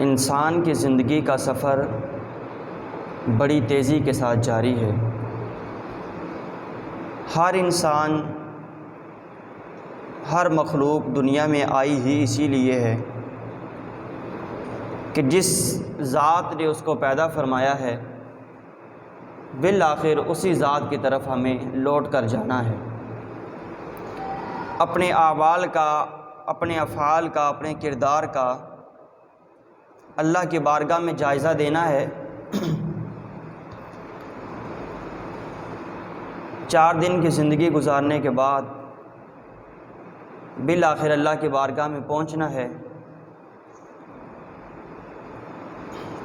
انسان کی زندگی کا سفر بڑی تیزی کے ساتھ جاری ہے۔ ہر انسان، ہر مخلوق دنیا میں آئی ہی اسی لیے ہے کہ جس ذات نے اس کو پیدا فرمایا ہے بالآخر اسی ذات کی طرف ہمیں لوٹ کر جانا ہے۔ اپنے اعمال کا، اپنے افعال کا، اپنے کردار کا اللہ کی بارگاہ میں جائزہ دینا ہے۔ 4 دن کی زندگی گزارنے کے بعد بالآخر اللہ کی بارگاہ میں پہنچنا ہے۔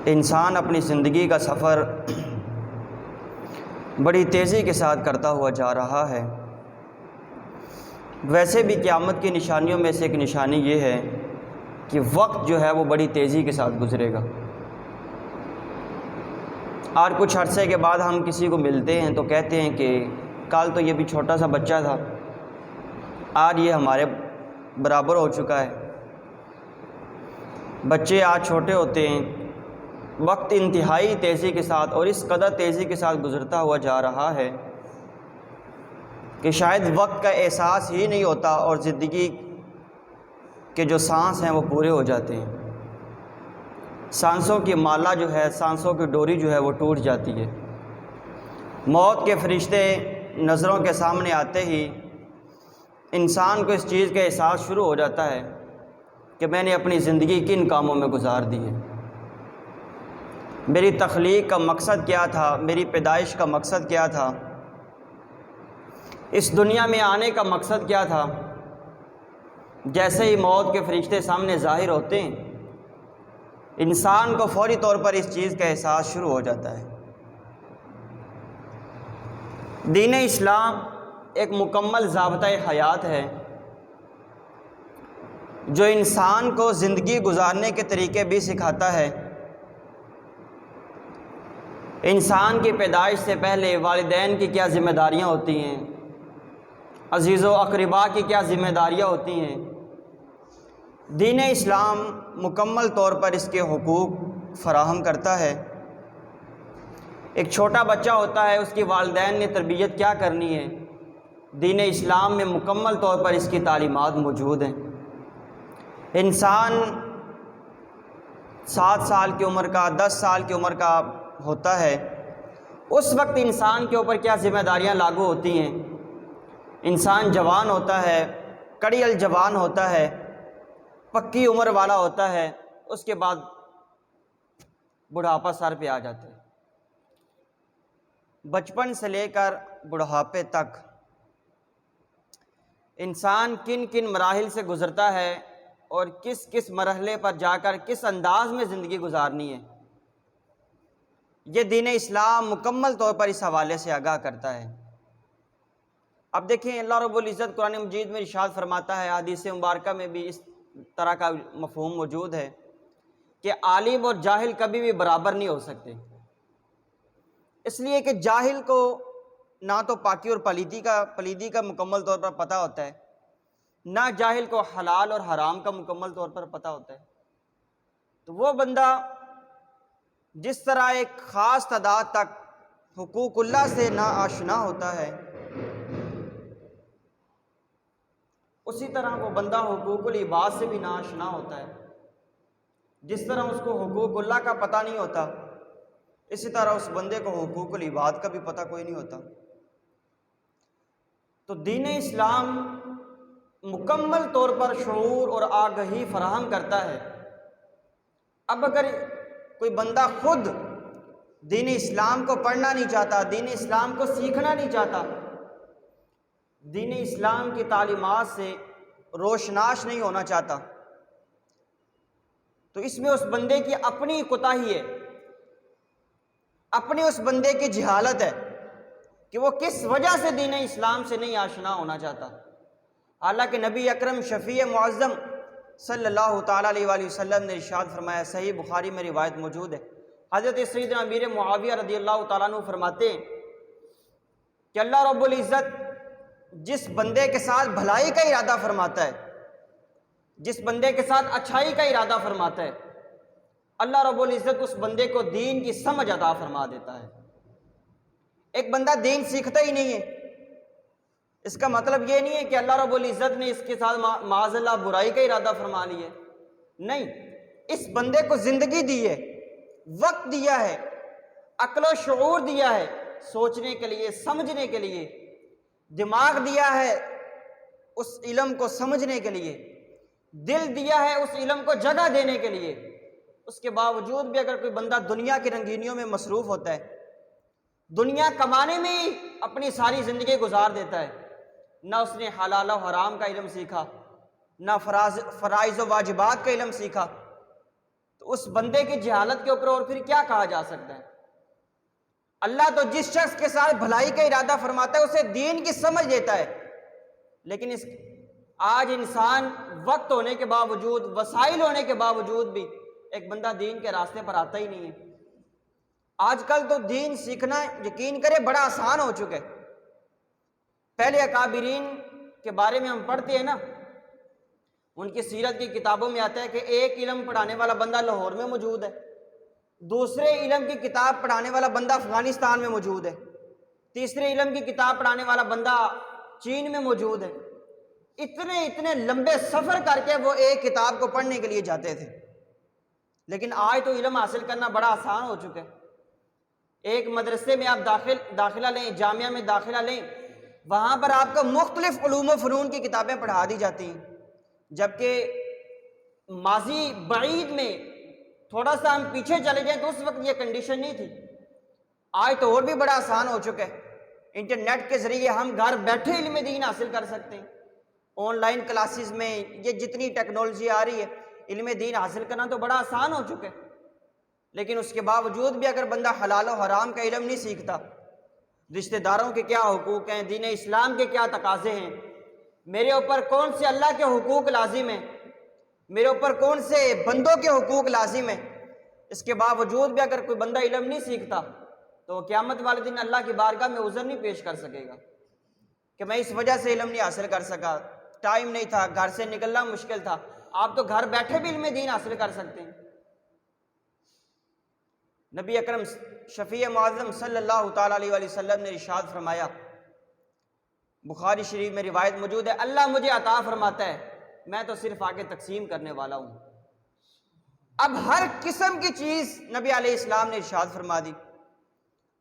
انسان اپنی زندگی کا سفر بڑی تیزی کے ساتھ کرتا ہوا جا رہا ہے۔ ویسے بھی قیامت کی نشانیوں میں سے ایک نشانی یہ ہے کہ وقت جو ہے وہ بڑی تیزی کے ساتھ گزرے گا۔ اور کچھ عرصے کے بعد ہم کسی کو ملتے ہیں تو کہتے ہیں کہ کل تو یہ بھی چھوٹا سا بچہ تھا، آج یہ ہمارے برابر ہو چکا ہے۔ بچے آج چھوٹے ہوتے ہیں، وقت انتہائی تیزی کے ساتھ اور اس قدر تیزی کے ساتھ گزرتا ہوا جا رہا ہے کہ شاید وقت کا احساس ہی نہیں ہوتا اور زندگی کے جو سانس ہیں وہ پورے ہو جاتے ہیں۔ سانسوں کی مالا جو ہے، سانسوں کی ڈوری جو ہے وہ ٹوٹ جاتی ہے۔ موت کے فرشتے نظروں کے سامنے آتے ہی انسان کو اس چیز کا احساس شروع ہو جاتا ہے کہ میں نے اپنی زندگی کن کاموں میں گزار دی ہے، میری تخلیق کا مقصد کیا تھا، میری پیدائش کا مقصد کیا تھا، اس دنیا میں آنے کا مقصد کیا تھا۔ جیسے ہی موت کے فرشتے سامنے ظاہر ہوتے ہیں انسان کو فوری طور پر اس چیز کا احساس شروع ہو جاتا ہے۔ دین اسلام ایک مکمل ضابطۂ حیات ہے جو انسان کو زندگی گزارنے کے طریقے بھی سکھاتا ہے۔ انسان کی پیدائش سے پہلے والدین کی کیا ذمہ داریاں ہوتی ہیں، عزیز و اقربا کی کیا ذمہ داریاں ہوتی ہیں۔ دین اسلام مکمل طور پر اس کے حقوق فراہم کرتا ہے۔ ایک چھوٹا بچہ ہوتا ہے، اس کی والدین نے تربیت کیا کرنی ہے، دین اسلام میں مکمل طور پر اس کی تعلیمات موجود ہیں۔ انسان 7 سال کی عمر کا، 10 سال کی عمر کا ہوتا ہے، اس وقت انسان کے اوپر کیا ذمہ داریاں لاگو ہوتی ہیں۔ انسان جوان ہوتا ہے، کڑی الجوان ہوتا ہے، پکی عمر والا ہوتا ہے، اس کے بعد بڑھاپا سر پہ آ جاتا ہے۔ بچپن سے لے کر بڑھاپے تک انسان کن کن مراحل سے گزرتا ہے اور کس کس مرحلے پر جا کر کس انداز میں زندگی گزارنی ہے، یہ دین اسلام مکمل طور پر اس حوالے سے آگاہ کرتا ہے۔ اب دیکھیں اللہ رب العزت قرآن مجید میں ارشاد فرماتا ہے، حدیث مبارکہ میں بھی اس طرح کا مفہوم موجود ہے کہ عالم اور جاہل کبھی بھی برابر نہیں ہو سکتے، اس لیے کہ جاہل کو نہ تو پاکی اور پلیدی کا مکمل طور پر پتہ ہوتا ہے، نہ جاہل کو حلال اور حرام کا مکمل طور پر پتہ ہوتا ہے۔ تو وہ بندہ جس طرح ایک خاص تعداد تک حقوق اللہ سے نا آشنا ہوتا ہے، اسی طرح وہ بندہ حقوق العباد سے بھی نا آشنا ہوتا ہے۔ جس طرح اس کو حقوق اللہ کا پتہ نہیں ہوتا، اسی طرح اس بندے کو حقوق العباد کا بھی پتہ کوئی نہیں ہوتا۔ تو دین اسلام مکمل طور پر شعور اور آگہی فراہم کرتا ہے۔ اب اگر کوئی بندہ خود دین اسلام کو پڑھنا نہیں چاہتا، دین اسلام کو سیکھنا نہیں چاہتا، دین اسلام کی تعلیمات سے روشناس نہیں ہونا چاہتا، تو اس میں اس بندے کی اپنی کوتاہی ہے، اپنی اس بندے کی جہالت ہے کہ وہ کس وجہ سے دین اسلام سے نہیں آشنا ہونا چاہتا۔ حالانکہ نبی اکرم شفیع معظم صلی اللہ تعالیٰ علیہ وآلہ وسلم نے ارشاد فرمایا، صحیح بخاری میں روایت موجود ہے، حضرت سیدنا امیر معاویہ رضی اللہ تعالیٰ عنہ فرماتے ہیں کہ اللہ رب العزت جس بندے کے ساتھ بھلائی کا ارادہ فرماتا ہے، جس بندے کے ساتھ اچھائی کا ارادہ فرماتا ہے، اللہ رب العزت اس بندے کو دین کی سمجھ عطا فرما دیتا ہے۔ ایک بندہ دین سیکھتا ہی نہیں ہے، اس کا مطلب یہ نہیں ہے کہ اللہ رب العزت نے اس کے ساتھ معاذ اللہ برائی کا ارادہ فرما لیا ہے، نہیں، اس بندے کو زندگی دی ہے، وقت دیا ہے، عقل و شعور دیا ہے، سوچنے کے لیے، سمجھنے کے لیے، دماغ دیا ہے اس علم کو سمجھنے کے لیے، دل دیا ہے اس علم کو جگہ دینے کے لیے، اس کے باوجود بھی اگر کوئی بندہ دنیا کی رنگینیوں میں مصروف ہوتا ہے، دنیا کمانے میں ہی اپنی ساری زندگی گزار دیتا ہے، نہ اس نے حلال و حرام کا علم سیکھا، نہ فرائض و واجبات کا علم سیکھا، تو اس بندے کی جہالت کے اوپر اور پھر کیا کہا جا سکتا ہے؟ اللہ تو جس شخص کے ساتھ بھلائی کا ارادہ فرماتا ہے اسے دین کی سمجھ دیتا ہے، لیکن آج انسان وقت ہونے کے باوجود، وسائل ہونے کے باوجود بھی ایک بندہ دین کے راستے پر آتا ہی نہیں ہے۔ آج کل تو دین سیکھنا یقین کرے بڑا آسان ہو چکا ہے۔ پہلے اکابرین کے بارے میں ہم پڑھتے ہیں نا، ان کی سیرت کی کتابوں میں آتا ہے کہ ایک علم پڑھانے والا بندہ لاہور میں موجود ہے، دوسرے علم کی کتاب پڑھانے والا بندہ افغانستان میں موجود ہے، تیسرے علم کی کتاب پڑھانے والا بندہ چین میں موجود ہے۔ اتنے لمبے سفر کر کے وہ ایک کتاب کو پڑھنے کے لیے جاتے تھے، لیکن آج تو علم حاصل کرنا بڑا آسان ہو چکا ہے۔ ایک مدرسے میں آپ داخلہ لیں، جامعہ میں داخلہ لیں، وہاں پر آپ کو مختلف علوم و فنون کی کتابیں پڑھا دی جاتی ہیں، جبکہ ماضی بعید میں تھوڑا سا ہم پیچھے چلے جائیں تو اس وقت یہ کنڈیشن نہیں تھی۔ آج تو اور بھی بڑا آسان ہو چکا ہے، انٹرنیٹ کے ذریعے ہم گھر بیٹھے علم دین حاصل کر سکتے ہیں۔ آن لائن کلاسز میں یہ جتنی ٹیکنالوجی آ رہی ہے، علم دین حاصل کرنا تو بڑا آسان ہو چکا ہے، لیکن اس کے باوجود بھی اگر بندہ حلال و حرام کا علم نہیں سیکھتا، رشتہ داروں کے کیا حقوق ہیں، دین اسلام کے کیا تقاضے ہیں، میرے اوپر کون سے اللہ کے حقوق لازم ہیں، میرے اوپر کون سے بندوں کے حقوق لازم ہیں، اس کے باوجود بھی اگر کوئی بندہ علم نہیں سیکھتا تو وہ قیامت والے دن اللہ کی بارگاہ میں عذر نہیں پیش کر سکے گا کہ میں اس وجہ سے علم نہیں حاصل کر سکا، ٹائم نہیں تھا، گھر سے نکلنا مشکل تھا۔ آپ تو گھر بیٹھے بھی علم دین حاصل کر سکتے ہیں۔ نبی اکرم شفیع معظم صلی اللہ تعالیٰ علیہ وآلہ وسلم نے ارشاد فرمایا، بخاری شریف میں روایت موجود ہے، اللہ مجھے عطا فرماتا ہے، میں تو صرف آگے تقسیم کرنے والا ہوں۔ اب ہر قسم کی چیز نبی علیہ السلام نے ارشاد فرما دی۔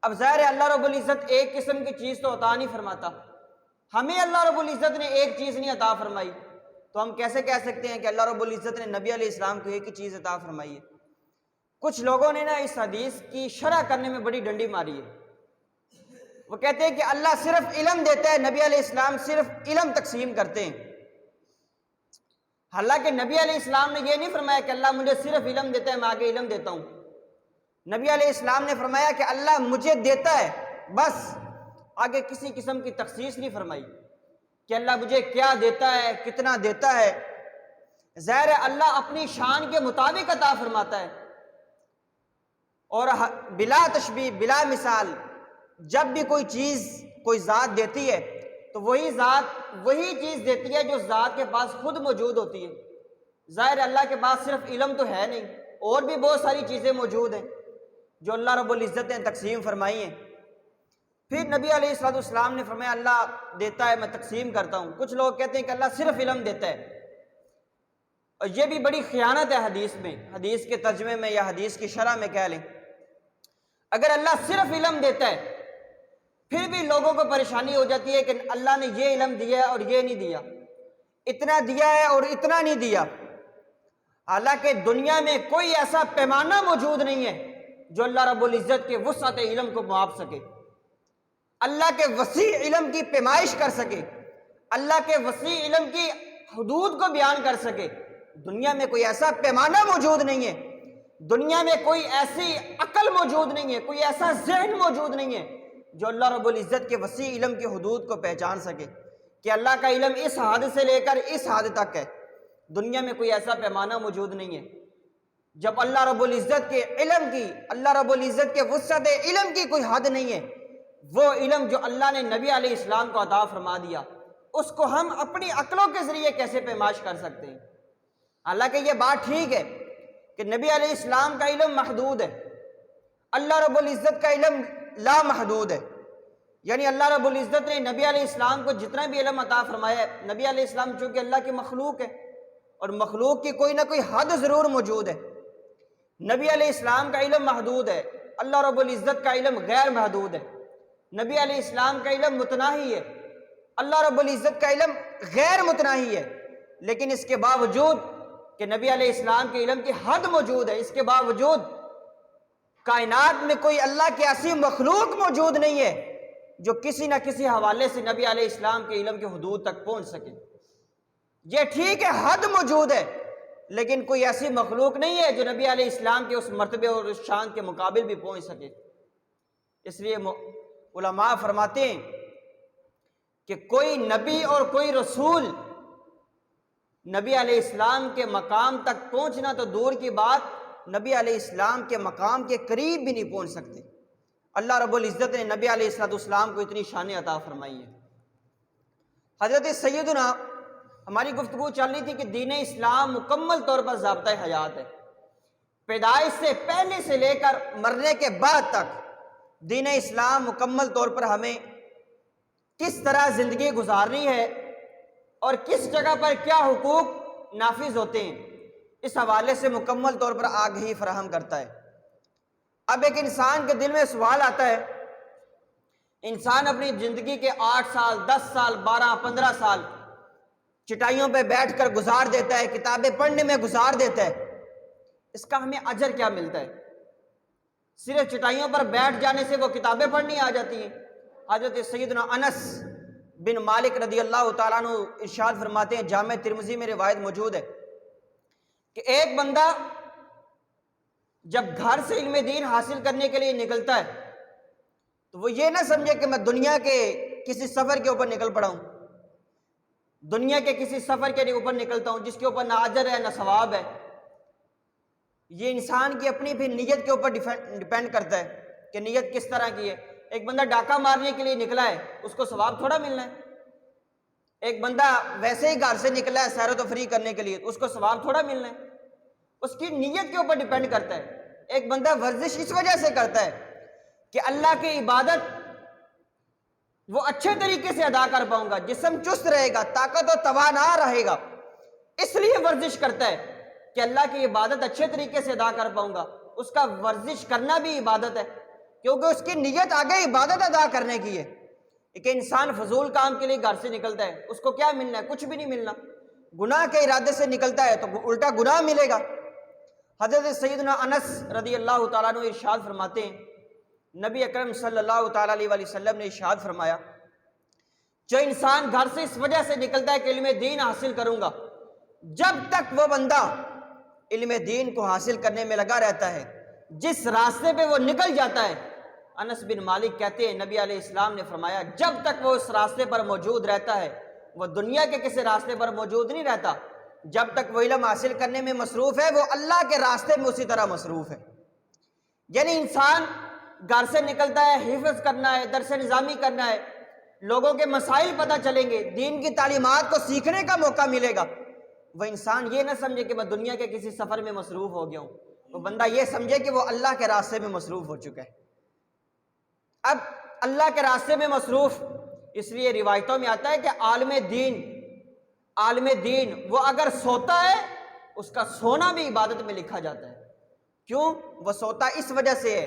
اب ظاہر ہے اللہ رب العزت ایک قسم کی چیز تو عطا نہیں فرماتا، ہمیں اللہ رب العزت نے ایک چیز نہیں عطا فرمائی، تو ہم کیسے کہہ سکتے ہیں کہ اللہ رب العزت نے نبی علیہ السلام کو ایک ہی چیز عطا فرمائی ہے؟ کچھ لوگوں نے نا اس حدیث کی شرح کرنے میں بڑی ڈنڈی ماری ہے۔ وہ کہتے ہیں کہ اللہ صرف علم دیتا ہے، نبی علیہ السلام صرف علم تقسیم کرتے ہیں۔ حالانکہ نبی علیہ السلام نے یہ نہیں فرمایا کہ اللہ مجھے صرف علم دیتا ہے، میں آگے علم دیتا ہوں۔ نبی علیہ السلام نے فرمایا کہ اللہ مجھے دیتا ہے، بس آگے کسی قسم کی تخصیص نہیں فرمائی کہ اللہ مجھے کیا دیتا ہے، کتنا دیتا ہے۔ ظاہر ہے اللہ اپنی شان کے مطابق عطا فرماتا ہے، اور بلا تشبیہ بلا مثال جب بھی کوئی چیز کوئی ذات دیتی ہے تو وہی ذات وہی چیز دیتی ہے جو ذات کے پاس خود موجود ہوتی ہے۔ ظاہر اللہ کے پاس صرف علم تو ہے نہیں، اور بھی بہت ساری چیزیں موجود ہیں جو اللہ رب العزت نے تقسیم فرمائی ہیں۔ پھر نبی علیہ السلام نے فرمایا اللہ دیتا ہے، میں تقسیم کرتا ہوں۔ کچھ لوگ کہتے ہیں کہ اللہ صرف علم دیتا ہے، اور یہ بھی بڑی خیانت ہے حدیث میں، حدیث کے ترجمے میں یا حدیث کی شرح میں کہہ لیں، اگر اللہ صرف علم دیتا ہے پھر بھی لوگوں کو پریشانی ہو جاتی ہے کہ اللہ نے یہ علم دیا ہے اور یہ نہیں دیا، اتنا دیا ہے اور اتنا نہیں دیا۔ حالانکہ دنیا میں کوئی ایسا پیمانہ موجود نہیں ہے جو اللہ رب العزت کے وسعت علم کو معاپ سکے، اللہ کے وسیع علم کی پیمائش کر سکے، اللہ کے وسیع علم کی حدود کو بیان کر سکے۔ دنیا میں کوئی ایسا پیمانہ موجود نہیں ہے، دنیا میں کوئی ایسی عقل موجود نہیں ہے، کوئی ایسا ذہن موجود نہیں ہے جو اللہ رب العزت کے وسیع علم کی حدود کو پہچان سکے کہ اللہ کا علم اس حد سے لے کر اس حد تک ہے۔ دنیا میں کوئی ایسا پیمانہ موجود نہیں ہے۔ جب اللہ رب العزت کے علم کی، اللہ رب العزت کے وسعت علم کی کوئی حد نہیں ہے، وہ علم جو اللہ نے نبی علیہ السلام کو عطا فرما دیا، اس کو ہم اپنی عقلوں کے ذریعے کیسے پیمائش کر سکتے ہیں؟ حالانکہ یہ بات ٹھیک ہے کہ نبی علیہ السلام کا علم محدود ہے، اللہ رب العزت کا علم لا محدود ہے۔ یعنی اللہ رب العزت نے نبی علیہ السلام کو جتنا بھی علم عطا فرمایا ہے، نبی علیہ السلام چونکہ اللہ کی مخلوق ہے اور مخلوق کی کوئی نہ کوئی حد ضرور موجود ہے، نبی علیہ السلام کا علم محدود ہے، اللہ رب العزت کا علم غیر محدود ہے۔ نبی علیہ السلام کا علم متناہی ہے، اللہ رب العزت کا علم غیر متناہی ہے، لیکن اس کے باوجود کہ نبی علیہ السلام کے علم کی حد موجود ہے، اس کے باوجود کائنات میں کوئی اللہ کی ایسی مخلوق موجود نہیں ہے جو کسی نہ کسی حوالے سے نبی علیہ السلام کے علم کی حدود تک پہنچ سکے۔ یہ ٹھیک ہے حد موجود ہے، لیکن کوئی ایسی مخلوق نہیں ہے جو نبی علیہ السلام کے اس مرتبے اور اس شان کے مقابل بھی پہنچ سکے۔ اس لیے علماء فرماتے ہیں کہ کوئی نبی اور کوئی رسول نبی علیہ السلام کے مقام تک پہنچنا تو دور کی بات، نبی علیہ السلام کے مقام کے قریب بھی نہیں پہنچ سکتے۔ اللہ رب العزت نے نبی علیہ السلام کو اتنی شان عطا فرمائی ہے۔ حضرت سیدنا، ہماری گفتگو چل رہی تھی کہ دین اسلام مکمل طور پر ضابطۂ حیات ہے، پیدائش سے پہلے سے لے کر مرنے کے بعد تک دین اسلام مکمل طور پر ہمیں کس طرح زندگی گزارنی ہے اور کس جگہ پر کیا حقوق نافذ ہوتے ہیں، اس حوالے سے مکمل طور پر آگہی فراہم کرتا ہے۔ اب ایک انسان کے دل میں سوال آتا ہے، انسان اپنی زندگی کے 8 سال 10 سال 12 15 سال چٹائیوں پہ بیٹھ کر گزار دیتا ہے، کتابیں پڑھنے میں گزار دیتا ہے، اس کا ہمیں اجر کیا ملتا ہے؟ صرف چٹائیوں پر بیٹھ جانے سے وہ کتابیں پڑھنی آ جاتی ہیں؟ حضرت سیدنا انس بن مالک رضی اللہ تعالیٰ عنہ ارشاد فرماتے ہیں، جامع ترمذی میں روایت موجود ہے کہ ایک بندہ جب گھر سے علم دین حاصل کرنے کے لیے نکلتا ہے تو وہ یہ نہ سمجھے کہ میں دنیا کے کسی سفر کے اوپر نکل پڑا ہوں، دنیا کے کسی سفر کے اوپر نکلتا ہوں جس کے اوپر نہ اجر ہے نہ ثواب ہے۔ یہ انسان کی اپنی بھی نیت کے اوپر ڈیپینڈ کرتا ہے کہ نیت کس طرح کی ہے۔ ایک بندہ ڈاکہ مارنے کے لیے نکلا ہے، اس کو ثواب تھوڑا ملنا ہے۔ ایک بندہ ویسے ہی گھر سے نکلا ہے سیر و تفریح کرنے کے لیے، اس کو ثواب تھوڑا ملنا ہے، اس کی نیت کے اوپر ڈیپینڈ کرتا ہے۔ ایک بندہ ورزش اس وجہ سے کرتا ہے کہ اللہ کی عبادت وہ اچھے طریقے سے ادا کر پاؤں گا، جسم چست رہے گا، طاقت و توانا رہے گا، اس لیے ورزش کرتا ہے کہ اللہ کی عبادت اچھے طریقے سے ادا کر پاؤں گا۔ اس کا ورزش کرنا بھی عبادت ہے کیونکہ اس کی نیت آگے عبادت ادا کرنے کی ہے۔ ایک انسان فضول کام کے لیے گھر سے نکلتا ہے، اس کو کیا ملنا ہے؟ کچھ بھی نہیں ملنا۔ گناہ کے ارادے سے نکلتا ہے تو الٹا گناہ ملے گا۔ حضرت سیدنا انس رضی اللہ تعالیٰ عنہ ارشاد فرماتے ہیں، نبی اکرم صلی اللہ تعالیٰ علیہ وسلم نے ارشاد فرمایا، جو انسان گھر سے اس وجہ سے نکلتا ہے کہ علم دین حاصل کروں گا، جب تک وہ بندہ علم دین کو حاصل کرنے میں لگا رہتا ہے، جس راستے پہ وہ نکل جاتا ہے، انس بن مالک کہتے ہیں نبی علیہ السلام نے فرمایا جب تک وہ اس راستے پر موجود رہتا ہے، وہ دنیا کے کسی راستے پر موجود نہیں رہتا، جب تک وہ علم حاصل کرنے میں مصروف ہے وہ اللہ کے راستے میں اسی طرح مصروف ہے۔ یعنی انسان گھر سے نکلتا ہے، حفظ کرنا ہے، درس نظامی کرنا ہے، لوگوں کے مسائل پتہ چلیں گے، دین کی تعلیمات کو سیکھنے کا موقع ملے گا۔ وہ انسان یہ نہ سمجھے کہ میں دنیا کے کسی سفر میں مصروف ہو گیا ہوں، وہ بندہ یہ سمجھے کہ وہ اللہ کے راستے میں مصروف ہو چکا ہے۔ اب اللہ کے راستے میں مصروف، اس لیے روایتوں میں آتا ہے کہ عالم دین وہ اگر سوتا ہے اس کا سونا بھی عبادت میں لکھا جاتا ہے۔ کیوں؟ وہ سوتا اس وجہ سے ہے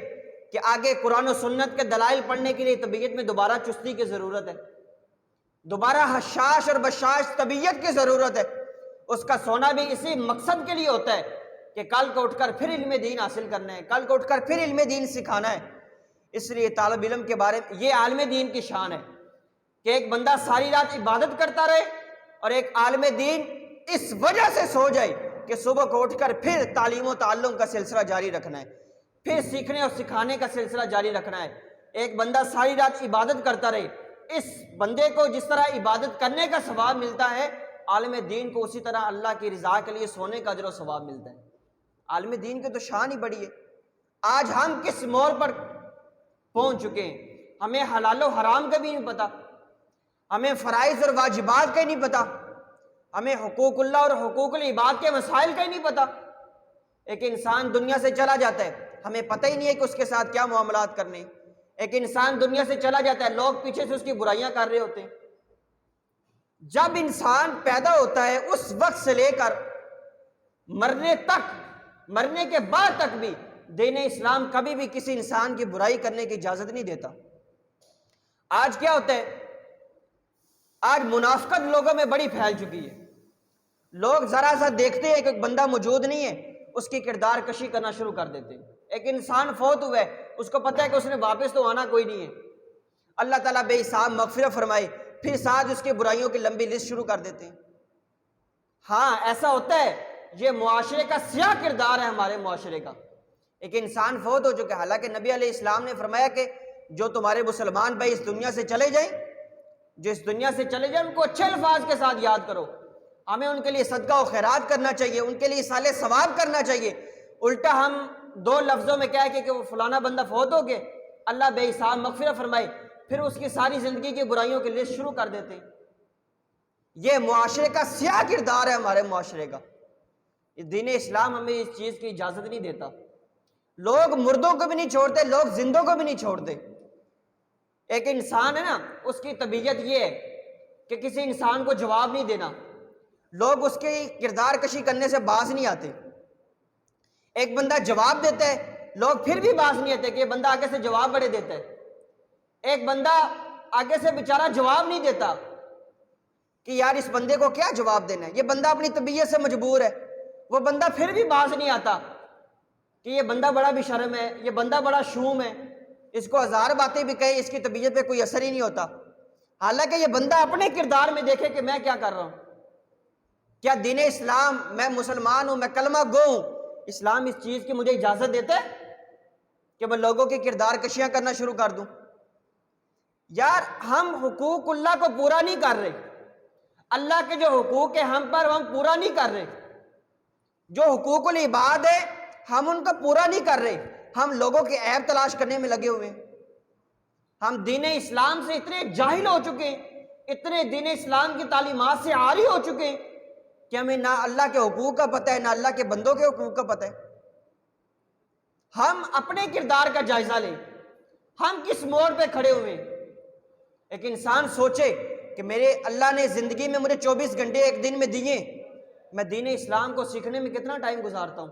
کہ آگے قرآن و سنت کے دلائل پڑھنے کے لیے طبیعت میں دوبارہ چستی کی ضرورت ہے، دوبارہ حشاش اور بشاش طبیعت کی ضرورت ہے۔ اس کا سونا بھی اسی مقصد کے لیے ہوتا ہے کہ کل کو اٹھ کر پھر علم دین حاصل کرنا ہے، کل کو اٹھ کر پھر علم دین سکھانا ہے۔ اس لیے طالب علم کے بارے میں یہ عالم دین کی شان ہے کہ ایک بندہ ساری رات عبادت کرتا رہے اور ایک عالم دین اس وجہ سے سو جائے کہ صبح کو اٹھ کر پھر تعلیم و تعلم کا سلسلہ جاری رکھنا ہے، پھر سیکھنے اور سکھانے کا سلسلہ جاری رکھنا ہے۔ ایک بندہ ساری رات عبادت کرتا رہے، اس بندے کو جس طرح عبادت کرنے کا ثواب ملتا ہے، عالم دین کو اسی طرح اللہ کی رضا کے لیے سونے کا اجر و ثواب ملتا ہے۔ عالم دین کی تو شان ہی بڑی ہے۔ آج ہم کس موڑ پر پہنچ چکے ہیں، ہمیں حلال و حرام کا بھی نہیں پتہ، ہمیں فرائض اور واجبات کا ہی نہیں پتہ، ہمیں حقوق اللہ اور حقوق العباد کے مسائل کا ہی نہیں پتہ۔ ایک انسان دنیا سے چلا جاتا ہے، ہمیں پتہ ہی نہیں ہے کہ اس کے ساتھ کیا معاملات کرنے۔ ایک انسان دنیا سے چلا جاتا ہے، لوگ پیچھے سے اس کی برائیاں کر رہے ہوتے ہیں۔ جب انسان پیدا ہوتا ہے اس وقت سے لے کر مرنے تک، مرنے کے بعد تک بھی دین اسلام کبھی بھی کسی انسان کی برائی کرنے کی اجازت نہیں دیتا۔ آج کیا ہوتا ہے؟ آج منافقت لوگوں میں بڑی پھیل چکی ہے۔ لوگ ذرا سا دیکھتے ہیں کہ ایک بندہ موجود نہیں ہے، اس کی کردار کشی کرنا شروع کر دیتے ہیں۔ ایک انسان فوت ہوا ہے، اس کو پتہ ہے کہ اس نے واپس تو آنا کوئی نہیں ہے، اللہ تعالیٰ بے حساب مغفرت فرمائے، پھر ساتھ اس کی برائیوں کی لمبی لسٹ شروع کر دیتے ہیں۔ ہاں ایسا ہوتا ہے، یہ معاشرے کا سیاہ کردار ہے ہمارے معاشرے کا۔ ایک انسان فوت ہو چکا ہے، حالانکہ نبی علیہ السلام نے فرمایا کہ جو تمہارے مسلمان بھائی اس دنیا سے چلے جائیں، جو اس دنیا سے چلے جائیں ان کو اچھے الفاظ کے ساتھ یاد کرو۔ ہمیں ان کے لیے صدقہ و خیرات کرنا چاہیے، ان کے لیے ایصال ثواب کرنا چاہیے۔ الٹا ہم دو لفظوں میں کہہ کے کہ وہ فلانا بندہ فوت ہو گئے، اللہ بے حساب مغفرت فرمائے، پھر اس کی ساری زندگی کی برائیوں کی لسٹ شروع کر دیتے ہیں۔ یہ معاشرے کا سیاہ کردار ہے ہمارے معاشرے کا۔ دین اسلام ہمیں اس چیز کی اجازت نہیں دیتا۔ لوگ مردوں کو بھی نہیں چھوڑتے، لوگ زندوں کو بھی نہیں چھوڑتے۔ ایک انسان ہے نا، اس کی طبیعت یہ ہے کہ کسی انسان کو جواب نہیں دینا، لوگ اس کی کردار کشی کرنے سے باز نہیں آتے۔ ایک بندہ جواب دیتا ہے، لوگ پھر بھی باز نہیں آتے کہ یہ بندہ آگے سے جواب بڑے دیتا ہے۔ ایک بندہ آگے سے بیچارہ جواب نہیں دیتا کہ یار اس بندے کو کیا جواب دینا ہے، یہ بندہ اپنی طبیعت سے مجبور ہے، وہ بندہ پھر بھی باز نہیں آتا کہ یہ بندہ بڑا بے شرم ہے، یہ بندہ بڑا شوم ہے، اس کو ہزار باتیں بھی کہیں اس کی طبیعت پہ کوئی اثر ہی نہیں ہوتا۔ حالانکہ یہ بندہ اپنے کردار میں دیکھے کہ میں کیا کر رہا ہوں۔ کیا دین اسلام، میں مسلمان ہوں، میں کلمہ گو ہوں، اسلام اس چیز کی مجھے اجازت دیتا ہے کہ میں لوگوں کی کردار کشیاں کرنا شروع کر دوں؟ یار ہم حقوق اللہ کو پورا نہیں کر رہے، اللہ کے جو حقوق ہیں ہم پر ہم پورا نہیں کر رہے، جو حقوق العباد ہے ہم ان کو پورا نہیں کر رہے، ہم لوگوں کے عیب تلاش کرنے میں لگے ہوئے ہیں۔ ہم دین اسلام سے اتنے جاہل ہو چکے ہیں، اتنے دین اسلام کی تعلیمات سے عاری ہو چکے ہیں کہ ہمیں نہ اللہ کے حقوق کا پتہ ہے، نہ اللہ کے بندوں کے حقوق کا پتہ ہے۔ ہم اپنے کردار کا جائزہ لیں، ہم کس موڑ پہ کھڑے ہوئے ہیں۔ ایک انسان سوچے کہ میرے اللہ نے زندگی میں مجھے 24 گھنٹے ایک دن میں دیے، میں دین اسلام کو سیکھنے میں کتنا ٹائم گزارتا ہوں۔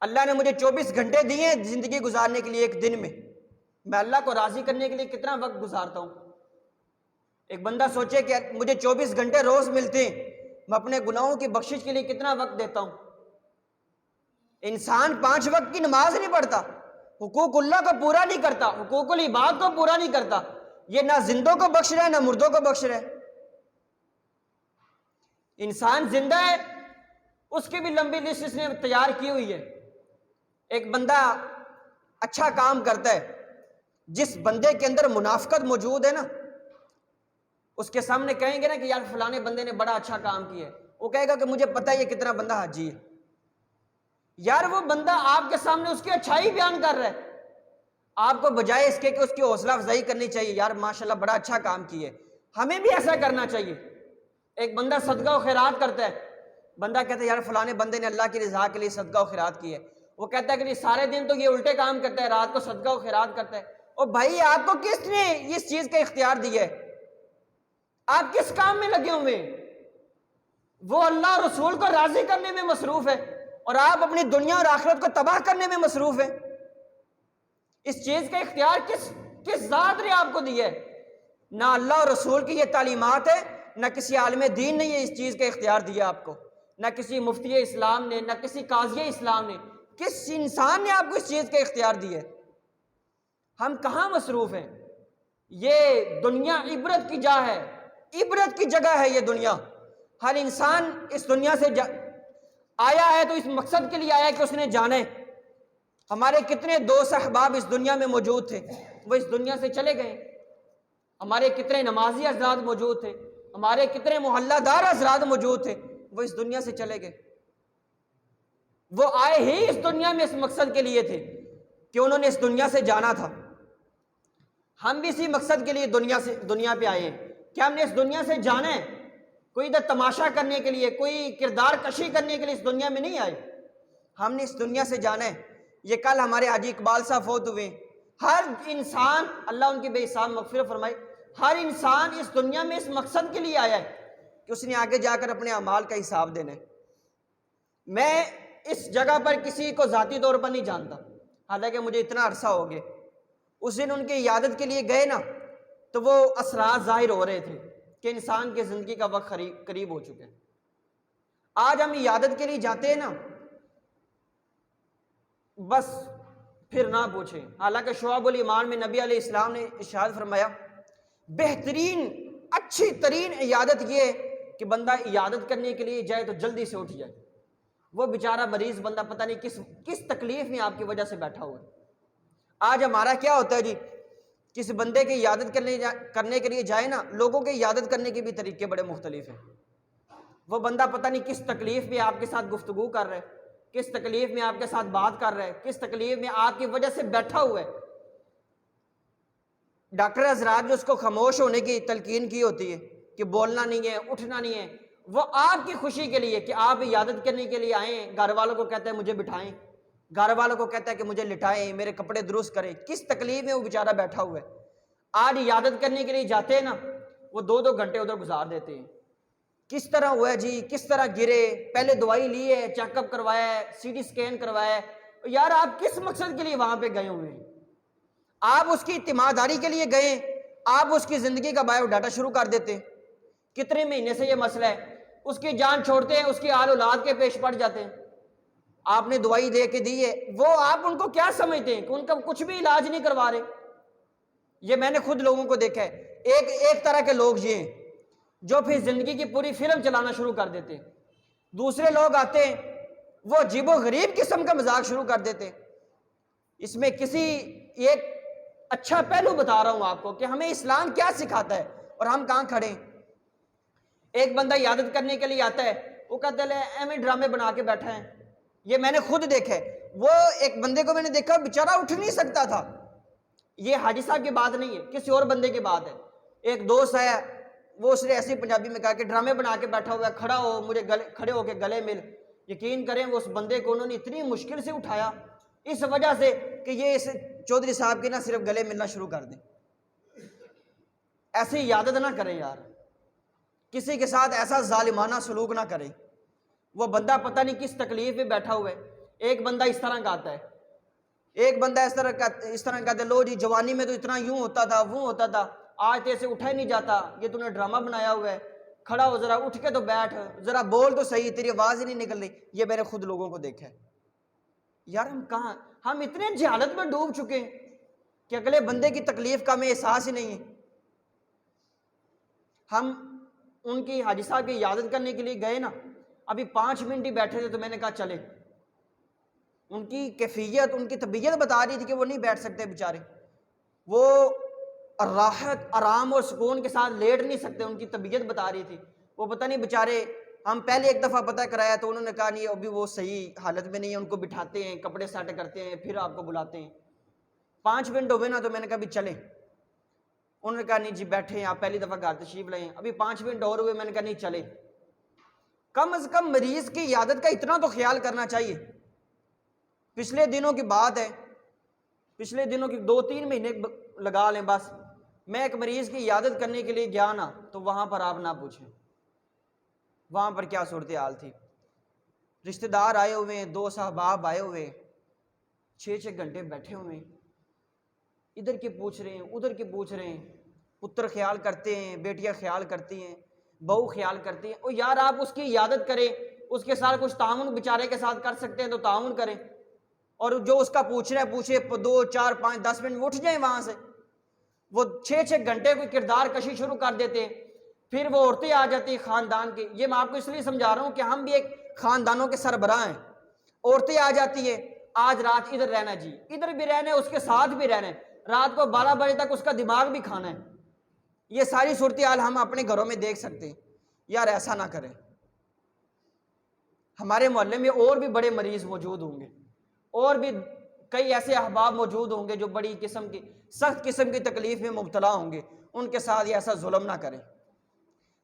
اللہ نے مجھے 24 گھنٹے دیے زندگی گزارنے کے لیے ایک دن میں اللہ کو راضی کرنے کے لیے کتنا وقت گزارتا ہوں۔ ایک بندہ سوچے کہ مجھے 24 گھنٹے روز ملتے ہیں، میں اپنے گناہوں کی بخشش کے لیے کتنا وقت دیتا ہوں۔ انسان 5 وقت کی نماز نہیں پڑھتا، حقوق اللہ کو پورا نہیں کرتا، حقوق العباد کو پورا نہیں کرتا، یہ نہ زندوں کو بخش رہا ہے نہ مردوں کو بخش رہا ہے۔ انسان زندہ ہے، اس کی بھی لمبی لسٹ اس نے تیار کی ہوئی ہے۔ ایک بندہ اچھا کام کرتا ہے، جس بندے کے اندر منافقت موجود ہے نا، اس کے سامنے کہیں گے نا کہ یار فلانے بندے نے بڑا اچھا کام کیا ہے، وہ کہے گا کہ مجھے پتہ ہے یہ کتنا بندہ حاجی ہے۔ یار وہ بندہ آپ کے سامنے اس کی اچھائی بیان کر رہا ہے، آپ کو بجائے اس کے کہ اس کی حوصلہ افزائی کرنی چاہیے، یار ماشاءاللہ بڑا اچھا کام کیا ہے، ہمیں بھی ایسا کرنا چاہیے۔ ایک بندہ صدقہ و خیرات کرتا ہے، بندہ کہتا ہے یار فلانے بندے نے اللہ کی رضا کے لیے صدقہ و خیرات کی ہے، وہ کہتا ہے کہ سارے دن تو یہ الٹے کام کرتا ہے، رات کو صدقہ و خیرات کرتا ہے۔ اور بھائی آپ کو کس نے اس چیز کا اختیار دیا ہے؟ آپ کس کام میں لگے ہوئے ہیں؟ وہ اللہ اور رسول کو راضی کرنے میں مصروف ہے اور آپ اپنی دنیا اور آخرت کو تباہ کرنے میں مصروف ہیں۔ اس چیز کا اختیار کس ذات نے آپ کو دیا ہے؟ نہ اللہ اور رسول کی یہ تعلیمات ہے، نہ کسی عالم دین نے یہ اس چیز کا اختیار دیا آپ کو، نہ کسی مفتی اسلام نے، نہ کسی قاضی اسلام نے۔ کس انسان نے آپ کو اس چیز کا اختیار دیا ہے؟ ہم کہاں مصروف ہیں؟ یہ دنیا عبرت کی جا ہے، عبرت کی جگہ ہے یہ دنیا۔ ہر انسان اس دنیا سے آیا ہے تو اس مقصد کے لیے آیا ہے کہ اس نے جانے۔ ہمارے کتنے دوست احباب اس دنیا میں موجود تھے، وہ اس دنیا سے چلے گئے۔ ہمارے کتنے نمازی حضرات موجود تھے، ہمارے کتنے محلہ دار حضرات موجود تھے، وہ اس دنیا سے چلے گئے۔ وہ آئے ہی اس دنیا میں اس مقصد کے لیے تھے کہ انہوں نے اس دنیا سے جانا تھا۔ ہم بھی اسی مقصد کے لیے دنیا پہ آئے ہیں کہ ہم نے اس دنیا سے جانا ہے۔ کوئی ادھر تماشا کرنے کے لیے، کوئی کردار کشی کرنے کے لیے اس دنیا میں نہیں آئے۔ ہم نے اس دنیا سے جانا ہے۔ یہ کل ہمارے حاجی اقبال صاحب فوت ہوئے۔ ہر انسان، اللہ ان کی بے حساب مغفرت فرمائے، ہر انسان اس دنیا میں اس مقصد کے لیے آیا ہے کہ اس نے آگے جا کر اپنے اعمال کا حساب دینا ہے۔ میں اس جگہ پر کسی کو ذاتی طور پر نہیں جانتا، حالانکہ مجھے اتنا عرصہ ہو گیا۔ اس دن ان کی عیادت کے لیے گئے نا، تو وہ اثرات ظاہر ہو رہے تھے کہ انسان کی زندگی کا وقت قریب ہو چکا ہے۔ آج ہم عیادت کے لیے جاتے ہیں نا، بس پھر نہ پوچھیں۔ حالانکہ شعب الایمان میں نبی علیہ السلام نے ارشاد فرمایا بہترین اچھی ترین عیادت یہ ہے کہ بندہ عیادت کرنے کے لیے جائے تو جلدی سے اٹھ جائے۔ وہ بیچارہ مریض بندہ پتہ نہیں کس تکلیف میں آپ کی وجہ سے بیٹھا ہوا ہے۔ آج ہمارا کیا ہوتا ہے جی، کس بندے کی عیادت کرنے کے لیے جائے نا، لوگوں کی عیادت کرنے کے بھی طریقے بڑے مختلف ہیں۔ وہ بندہ پتہ نہیں کس تکلیف میں آپ کے ساتھ گفتگو کر رہا ہے، کس تکلیف میں آپ کے ساتھ بات کر رہا ہے، کس تکلیف میں آپ کی وجہ سے بیٹھا ہوا ہے۔ ڈاکٹر حضرات جو اس کو خاموش ہونے کی تلقین کی ہوتی ہے کہ بولنا نہیں ہے، اٹھنا نہیں ہے، وہ آپ کی خوشی کے لیے کہ آپ عیادت کرنے کے لیے آئیں، گھر والوں کو کہتا ہے مجھے بٹھائیں، گھر والوں کو کہتا ہے کہ مجھے لٹائیں، میرے کپڑے درست کریں، کس تکلیف میں وہ بیچارہ بیٹھا ہوا ہے۔ آج عیادت کرنے کے لیے جاتے ہیں نا، وہ 2 گھنٹے ادھر گزار دیتے ہیں۔ کس طرح ہوا ہے جی، کس طرح گرے، پہلے دوائی لی ہے، چیک اپ کروایا ہے، سی ٹی سکین کروایا ہے۔ یار آپ کس مقصد کے لیے وہاں پہ گئے ہوئے ہیں؟ آپ اس کی اعتماداری کے لیے گئے، آپ اس کی زندگی کا بایو ڈاٹا شروع کر دیتے ہیں۔ کتنے مہینے سے یہ مسئلہ ہے، اس کی جان چھوڑتے ہیں، اس کی آل اولاد کے پیش پڑ جاتے ہیں۔ آپ نے دوائی دے کے دی ہے، وہ آپ ان کو کیا سمجھتے ہیں کہ ان کا کچھ بھی علاج نہیں کروا رہے؟ یہ میں نے خود لوگوں کو دیکھا ہے۔ ایک طرح کے لوگ یہ ہیں جو پھر زندگی کی پوری فلم چلانا شروع کر دیتے ہیں۔ دوسرے لوگ آتے ہیں، وہ عجیب و غریب قسم کا مذاق شروع کر دیتے ہیں۔ اس میں ایک اچھا پہلو بتا رہا ہوں آپ کو کہ ہمیں اسلام کیا سکھاتا ہے اور ہم کہاں کھڑے ہیں۔ ایک بندہ عیادت کرنے کے لیے آتا ہے، وہ کہتا ہے ایویں ڈرامے بنا کے بیٹھا ہے۔ یہ میں نے خود دیکھا ہے۔ وہ ایک بندے کو میں نے دیکھا، بیچارہ اٹھ نہیں سکتا تھا۔ یہ حاجی صاحب کی بات نہیں ہے، کسی اور بندے کی بات ہے۔ ایک دوست آیا، وہ اس نے ایسی پنجابی میں کہا کہ ڈرامے بنا کے بیٹھا ہوا ہے، کھڑا ہو مجھے کھڑے ہو کے گلے مل۔ یقین کریں وہ اس بندے کو انہوں نے اتنی مشکل سے اٹھایا، اس وجہ سے کہ یہ اس چودھری صاحب کے نہ صرف گلے ملنا شروع کر دیں۔ ایسی عیادت نہ کریں یار، کسی کے ساتھ ایسا ظالمانہ سلوک نہ کریں۔ وہ بندہ پتہ نہیں کس تکلیف میں بیٹھا ہوا ہے۔ ایک بندہ اس طرح کہتا ہے، ایک بندہ اس طرح کہتا ہے، لو جی جوانی میں تو اتنا یوں ہوتا تھا، وہ ہوتا تھا، آج تیسے اٹھا ہی نہیں جاتا، یہ تو نے ڈرامہ بنایا ہوا ہے، کھڑا ہو ذرا، اٹھ کے تو بیٹھ، ذرا بول تو صحیح، تیری آواز ہی نہیں نکل رہی۔ یہ میں نے خود لوگوں کو دیکھا ہے۔ یار ہم اتنے جہالت میں ڈوب چکے ہیں کہ اگلے بندے کی تکلیف کا ہمیں احساس ہی نہیں ہے۔ ہم ان کی حاجی صاحب کی عیادت کرنے کے لیے گئے نا، ابھی 5 منٹ ہی بیٹھے تھے تو میں نے کہا چلے۔ ان کی کیفیت، ان کی طبیعت بتا رہی تھی کہ وہ نہیں بیٹھ سکتے بیچارے، وہ راحت آرام اور سکون کے ساتھ لیٹ نہیں سکتے، ان کی طبیعت بتا رہی تھی۔ وہ پتہ نہیں بیچارے، ہم پہلے ایک دفعہ پتہ کرایا تو انہوں نے کہا نہیں ابھی وہ صحیح حالت میں نہیں ہے، ان کو بٹھاتے ہیں، کپڑے سیٹ کرتے ہیں، پھر آپ کو بلاتے ہیں۔ 5 منٹ ہوئے نا تو میں نے کہا بھی چلیں۔ انہوں نے کہا نہیں جی بیٹھے ہیں، آپ پہلی دفعہ گھر تشریف لائیں، ابھی 5 منٹ اور ہوئے، میں نے کہا نہیں چلے۔ کم از کم مریض کی عیادت کا اتنا تو خیال کرنا چاہیے۔ پچھلے دنوں کی بات ہے، پچھلے دنوں کی 2-3 مہینے لگا لیں بس، میں ایک مریض کی عیادت کرنے کے لیے گیا نا، تو وہاں پر آپ نہ پوچھیں وہاں پر کیا صورتحال تھی۔ رشتہ دار آئے ہوئے ہیں، 2 صاحباب آئے ہوئے، 6 گھنٹے بیٹھے ہوئے ہیں، ادھر کے پوچھ رہے ہیں، ادھر کے پوچھ رہے ہیں، پتر خیال کرتے ہیں، بیٹیاں خیال کرتی ہیں، بہو خیال کرتی ہیں۔ اور یار آپ اس کی عیادت کریں، اس کے ساتھ کچھ تعاون بیچارے کے ساتھ کر سکتے ہیں تو تعاون کریں، اور جو اس کا پوچھ رہا ہے پوچھے، 2 4 5 10 منٹ اٹھ جائیں وہاں سے۔ وہ 6 گھنٹے کوئی کردار کشی شروع کر دیتے ہیں، پھر وہ عورتیں آ جاتی ہیں خاندان کی۔ یہ میں آپ کو اس لیے سمجھا رہا ہوں کہ ہم بھی ایک خاندانوں کے سربراہ ہیں۔ عورتیں آ جاتی ہیں، آج رات ادھر رہنا جی، ادھر بھی رہنا ہے، اس کے ساتھ بھی رہنا ہے، رات کو 12 بجے تک اس کا دماغ بھی کھانا ہے۔ یہ ساری صورتحال ہم اپنے گھروں میں دیکھ سکتے ہیں۔ یار ایسا نہ کریں۔ ہمارے محلے میں اور بھی بڑے مریض موجود ہوں گے، اور بھی کئی ایسے احباب موجود ہوں گے جو بڑی قسم کی سخت قسم کی تکلیف میں مبتلا ہوں گے، ان کے ساتھ یہ ایسا ظلم نہ کریں۔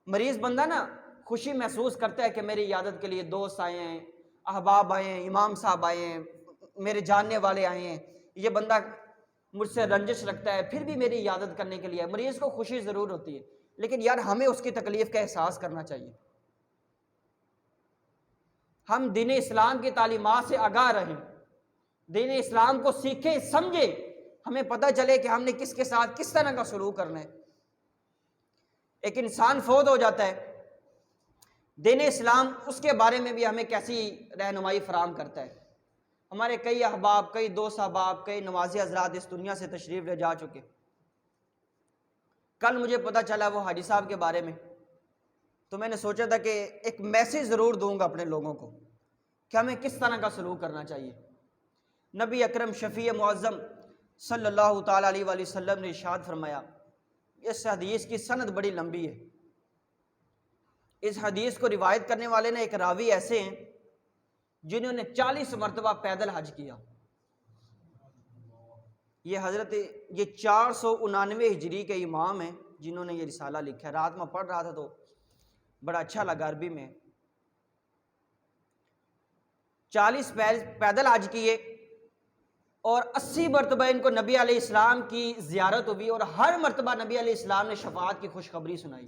مریض بندہ نا خوشی محسوس کرتا ہے کہ میری عیادت کے لیے دوست آئے ہیں، احباب آئے ہیں، امام صاحب آئے ہیں، میرے جاننے والے آئے ہیں، یہ بندہ مجھ سے رنجش رکھتا ہے پھر بھی میری عیادت کرنے کے لیے، مریض کو خوشی ضرور ہوتی ہے، لیکن یار ہمیں اس کی تکلیف کا احساس کرنا چاہیے۔ ہم دین اسلام کی تعلیمات سے آگاہ رہیں، دین اسلام کو سیکھیں، سمجھیں، ہمیں پتہ چلے کہ ہم نے کس کے ساتھ کس طرح کا سلوک کرنا ہے۔ ایک انسان فوت ہو جاتا ہے، دین اسلام اس کے بارے میں بھی ہمیں کیسی رہنمائی فراہم کرتا ہے۔ ہمارے کئی احباب، کئی دوست احباب، کئی نوازی حضرات اس دنیا سے تشریف لے جا چکے۔ کل مجھے پتہ چلا وہ حاجی صاحب کے بارے میں، تو میں نے سوچا تھا کہ ایک میسیج ضرور دوں گا اپنے لوگوں کو کہ ہمیں کس طرح کا سلوک کرنا چاہیے۔ نبی اکرم شفیع معظم صلی اللہ تعالیٰ علیہ وآلہ وسلم نے ارشاد فرمایا، اس حدیث کی سند بڑی لمبی ہے، اس حدیث کو روایت کرنے والے نے ایک راوی ایسے ہیں جنہوں نے 40 مرتبہ پیدل حج کیا۔ یہ 499 ہجری کے امام ہیں جنہوں نے یہ رسالہ لکھا ہے۔ رات میں پڑھ رہا تھا تو بڑا اچھا لگا، عربی میں 40 پیدل حج کیے اور 80 مرتبہ ان کو نبی علیہ السلام کی زیارت ہوئی، اور ہر مرتبہ نبی علیہ السلام نے شفاعت کی خوشخبری سنائی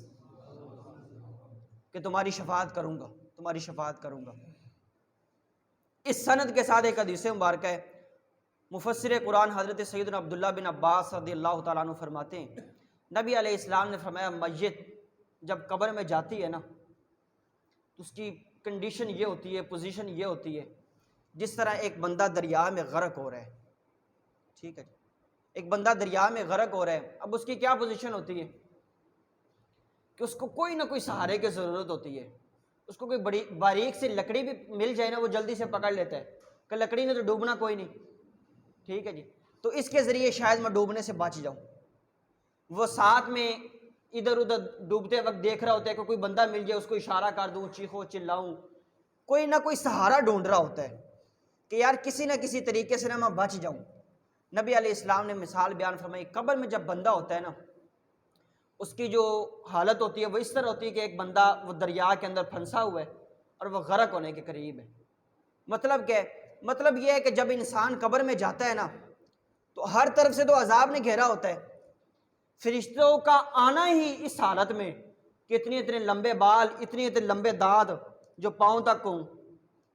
کہ تمہاری شفاعت کروں گا، تمہاری شفاعت کروں گا۔ اس سند کے ساتھ ایک حدیث مبارکہ ہے، مفسر قرآن حضرت سیدنا عبداللہ بن عباس رضی اللہ تعالیٰ عنہ فرماتے ہیں، نبی علیہ السلام نے فرمایا میت جب قبر میں جاتی ہے نا تو اس کی کنڈیشن یہ ہوتی ہے، پوزیشن یہ ہوتی ہے جس طرح ایک بندہ دریا میں غرق ہو رہا ہے، ٹھیک ہے، ایک بندہ دریا میں غرق ہو رہا ہے، اب اس کی کیا پوزیشن ہوتی ہے کہ اس کو کوئی نہ کوئی سہارے کی ضرورت ہوتی ہے، اس کو کوئی بڑی باریک سی لکڑی بھی مل جائے نا وہ جلدی سے پکڑ لیتا ہے کہ لکڑی نے تو ڈوبنا کوئی نہیں، ٹھیک ہے جی، تو اس کے ذریعے شاید میں ڈوبنے سے بچ جاؤں۔ وہ ساتھ میں ادھر ادھر ڈوبتے وقت دیکھ رہا ہوتا ہے کہ کوئی بندہ مل جائے، اس کو اشارہ کر دوں، چیخو چلاؤں، کوئی نہ کوئی سہارا ڈھونڈ رہا ہوتا ہے کہ یار کسی نہ کسی طریقے سے نہ میں بچ جاؤں۔ نبی علیہ السلام نے مثال بیان فرمائی، قبر میں جب بندہ ہوتا ہے نا اس کی جو حالت ہوتی ہے وہ اس طرح ہوتی ہے کہ ایک بندہ وہ دریا کے اندر پھنسا ہوا ہے اور وہ غرق ہونے کے قریب ہے۔ مطلب کیا ہے؟ مطلب یہ ہے کہ جب انسان قبر میں جاتا ہے نا تو ہر طرف سے تو عذاب نے گھیرا ہوتا ہے، فرشتوں کا آنا ہی اس حالت میں کہ اتنے اتنے لمبے بال، اتنے اتنے لمبے دانت جو پاؤں تک ہوں،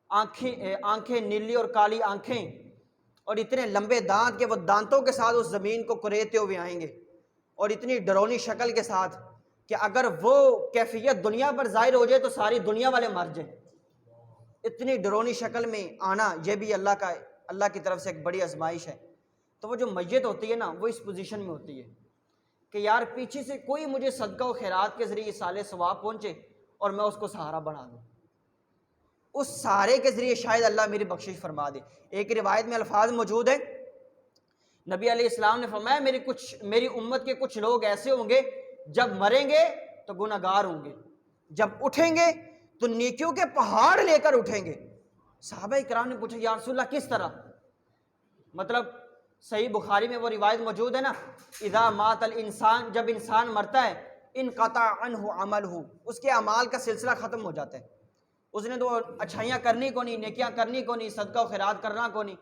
آنکھیں نیلی اور کالی آنکھیں، اور اتنے لمبے دانت کہ وہ دانتوں کے ساتھ اس زمین کو کریدتے ہوئے آئیں گے، اور اتنی ڈرونی شکل کے ساتھ کہ اگر وہ کیفیت دنیا پر ظاہر ہو جائے تو ساری دنیا والے مر جائیں۔ اتنی ڈرونی شکل میں آنا یہ بھی اللہ کی طرف سے ایک بڑی آزمائش ہے۔ تو وہ جو میت ہوتی ہے نا وہ اس پوزیشن میں ہوتی ہے کہ یار پیچھے سے کوئی مجھے صدقہ و خیرات کے ذریعے سالے ثواب پہنچے اور میں اس کو سہارا بنا دوں، اس سہارے کے ذریعے شاید اللہ میری بخشش فرما دے۔ ایک روایت میں الفاظ موجود ہیں، نبی علیہ السلام نے فرمایا میری امت کے کچھ لوگ ایسے ہوں گے جب مریں گے تو گناہگار ہوں گے، جب اٹھیں گے تو نیکیوں کے پہاڑ لے کر اٹھیں گے۔ صحابہ کرام نے پوچھا یا رسول اللہ کس طرح؟ مطلب صحیح بخاری میں وہ روایت موجود ہے نا، اذا مات الانسان، جب انسان مرتا ہے انقطع عنہ عملہ، اس کے اعمال کا سلسلہ ختم ہو جاتا ہے، اس نے تو اچھائیاں کرنی کو نہیں، نیکیاں کرنی کو نہیں، صدقہ و خیرات کرنا کو نہیں،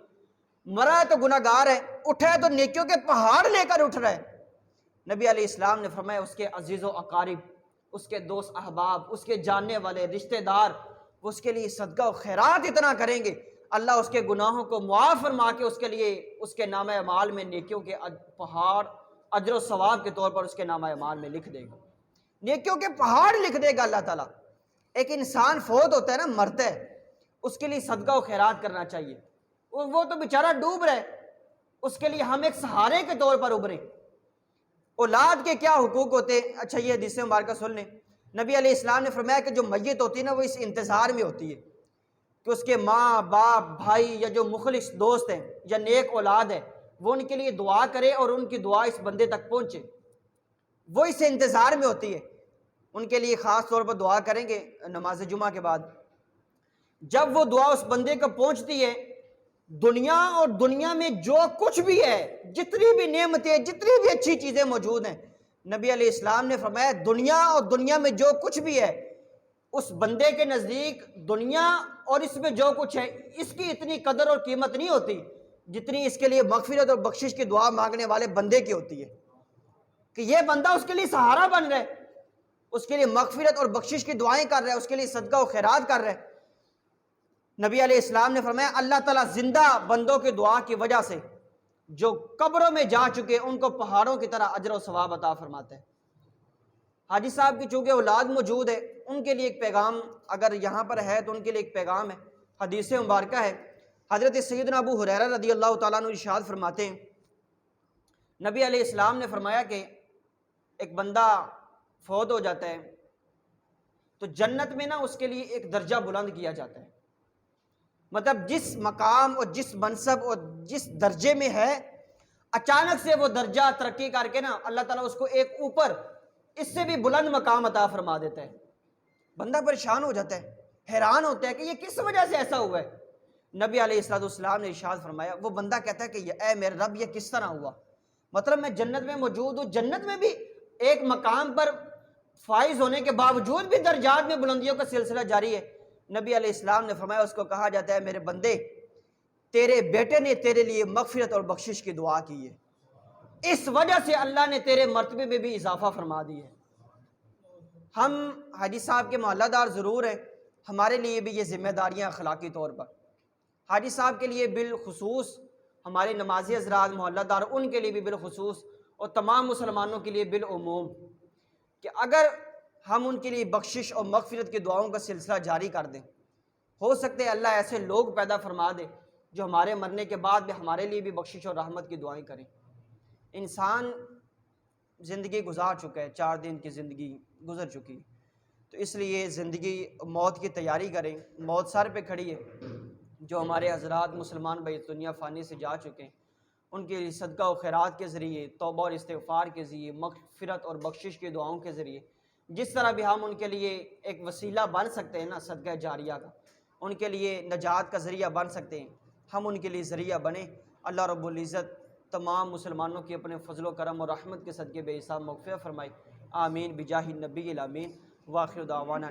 مرا ہے تو گناہگار ہے، اٹھا ہے تو نیکیوں کے پہاڑ لے کر اٹھ رہا ہے۔ نبی علیہ السلام نے فرمایا اس کے عزیز و اقارب، اس کے دوست احباب، اس کے جاننے والے رشتہ دار وہ اس کے لیے صدقہ و خیرات اتنا کریں گے، اللہ اس کے گناہوں کو معاف فرما کے اس کے لیے اس کے نامہ اعمال میں نیکیوں کے پہاڑ اجر و ثواب کے طور پر اس کے نامہ اعمال میں لکھ دے گا، نیکیوں کے پہاڑ لکھ دے گا اللہ تعالیٰ۔ ایک انسان فوت ہوتا ہے نا، مرتا ہے، اس کے لیے صدقہ و خیرات کرنا چاہیے، وہ تو بیچارہ ڈوب رہا ہے، اس کے لیے ہم ایک سہارے کے طور پر ابھریں۔ اولاد کے کیا حقوق ہوتے ہیں؟ اچھا یہ حدیث مبارکہ سن لیں، نبی علیہ السلام نے فرمایا کہ جو میت ہوتی ہے نا وہ اس انتظار میں ہوتی ہے کہ اس کے ماں باپ بھائی یا جو مخلص دوست ہیں یا نیک اولاد ہے وہ ان کے لیے دعا کرے اور ان کی دعا اس بندے تک پہنچے، وہ اس انتظار میں ہوتی ہے، ان کے لیے خاص طور پر دعا کریں گے نماز جمعہ کے بعد۔ جب وہ دعا اس بندے کو پہنچتی ہے، دنیا اور دنیا میں جو کچھ بھی ہے، جتنی بھی نعمتیں، جتنی بھی اچھی چیزیں موجود ہیں، نبی علیہ السلام نے فرمایا دنیا اور دنیا میں جو کچھ بھی ہے اس بندے کے نزدیک دنیا اور اس میں جو کچھ ہے اس کی اتنی قدر اور قیمت نہیں ہوتی جتنی اس کے لیے مغفرت اور بخشش کی دعا مانگنے والے بندے کی ہوتی ہے، کہ یہ بندہ اس کے لیے سہارا بن رہا ہے، اس کے لیے مغفرت اور بخشش کی دعائیں کر رہا ہے، اس کے لیے صدقہ و خیرات کر رہا ہے۔ نبی علیہ السلام نے فرمایا اللہ تعالیٰ زندہ بندوں کی دعا کی وجہ سے جو قبروں میں جا چکے ان کو پہاڑوں کی طرح اجر و ثواب عطا فرماتے ہیں۔ حاجی صاحب کی چونکہ اولاد موجود ہے، ان کے لیے ایک پیغام اگر یہاں پر ہے تو ان کے لیے ایک پیغام ہے، حدیث مبارکہ ہے۔ حضرت سیدنا ابو ہریرہ رضی اللہ تعالیٰ عنہ ارشاد فرماتے ہیں، نبی علیہ السلام نے فرمایا کہ ایک بندہ فوت ہو جاتا ہے تو جنت میں نا اس کے لیے ایک درجہ بلند کیا جاتا ہے، مطلب جس مقام اور جس منصب اور جس درجے میں ہے اچانک سے وہ درجہ ترقی کر کے نا اللہ تعالیٰ اس کو ایک اوپر اس سے بھی بلند مقام عطا فرما دیتا ہے۔ بندہ پریشان ہو جاتا ہے، حیران ہوتا ہے کہ یہ کس وجہ سے ایسا ہوا ہے۔ نبی علیہ السلام نے ارشاد فرمایا، وہ بندہ کہتا ہے کہ اے میرے رب یہ کس طرح ہوا، مطلب میں جنت میں موجود ہوں، جنت میں بھی ایک مقام پر فائز ہونے کے باوجود بھی درجات میں بلندیوں کا سلسلہ جاری ہے۔ نبی علیہ السلام نے فرمایا، اس کو کہا جاتا ہے میرے بندے تیرے بیٹے نے تیرے لیے مغفرت اور بخشش کی دعا کی ہے، اس وجہ سے اللہ نے تیرے مرتبے میں بھی اضافہ فرما دی ہے۔ ہم حاجی صاحب کے محلہ دار ضرور ہیں، ہمارے لیے بھی یہ ذمہ داریاں اخلاقی طور پر، حاجی صاحب کے لیے بالخصوص، ہمارے نمازی حضرات محلہ دار ان کے لیے بھی بالخصوص، اور تمام مسلمانوں کے لیے بالعموم، کہ اگر ہم ان کے لیے بخشش اور مغفرت کی دعاؤں کا سلسلہ جاری کر دیں، ہو سکتے اللہ ایسے لوگ پیدا فرما دے جو ہمارے مرنے کے بعد بھی ہمارے لیے بھی بخشش اور رحمت کی دعائیں کریں۔ انسان زندگی گزار چکا ہے، 4 دن کی زندگی گزر چکی، تو اس لیے زندگی موت کی تیاری کریں، موت سر پہ کھڑی ہے۔ جو ہمارے حضرات مسلمان بھائی دنیا فانی سے جا چکے ہیں ان کے لیے صدقہ و خیرات کے ذریعے، توبہ اور استغفار کے ذریعے، مغفرت اور بخشش کی دعاؤں کے ذریعے، جس طرح بھی ہم ان کے لیے ایک وسیلہ بن سکتے ہیں نا صدقہ جاریہ کا، ان کے لیے نجات کا ذریعہ بن سکتے ہیں، ہم ان کے لیے ذریعہ بنیں۔ اللہ رب العزت تمام مسلمانوں کی اپنے فضل و کرم اور رحمت کے صدقے بے حساب مغفرت فرمائے، آمین بجاہ النبی الامین، وآخر دعوانا